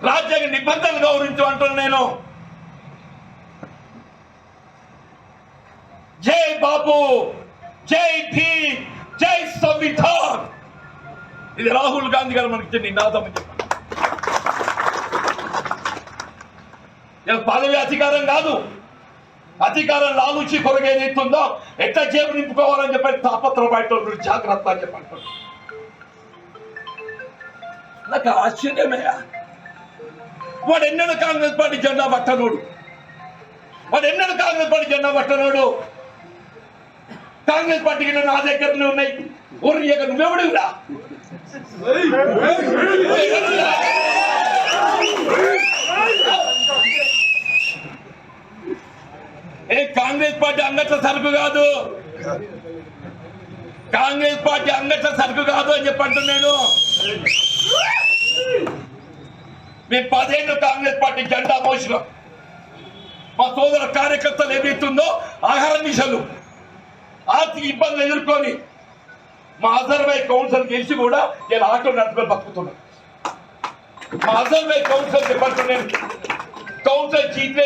రాజ్యాంగ నిబంధనలు గౌరవించు అంటున్నా నేను. జై బాపు, జై భీమ్, జై సంవిధాన్. ఇది రాహుల్ గాంధీ గారు మనకి నినాదం అని చెప్పారు. పదవి అధికారం కాదు, అధికారం లాలూచి కొరగా ఏదైతుందో ఎట్లా జేబు నింపుకోవాలని చెప్పి తాపత్రపడేటోళ్ళు జాగ్రత్త అని చెప్పంటారు. నాకు ఆశ్చర్యమయ్యా, వాడు ఎన్నడూ కాంగ్రెస్ పార్టీ జెండా పట్టనోడు, కాంగ్రెస్ పార్టీకి నా దగ్గరనే ఉన్నాయి. ఊరిక నువ్వెవడురా? కాంగ్రెస్ పార్టీ అంగట్ల సరుకు కాదు, కాంగ్రెస్ పార్టీ అంగట్ల సరుకు కాదు అని చెప్పంటున్నాను. మేము 10 ఏళ్ళు కాంగ్రెస్ పార్టీ జెండా మోసినాం. మా సోదర కార్యకర్తలు ఏదైతుందో ఆహార నిశలు ఆర్థిక ఇబ్బందులు ఎదుర్కొని మా అజర్వై కౌన్సిల్ గెలిచి కూడా నేను ఆటో నడుపుకొని బతుకుతున్నాను. మా అజర్వై కౌన్సిల్ చెప్పంటున్నాను, కౌన్సిల్ చీఫ్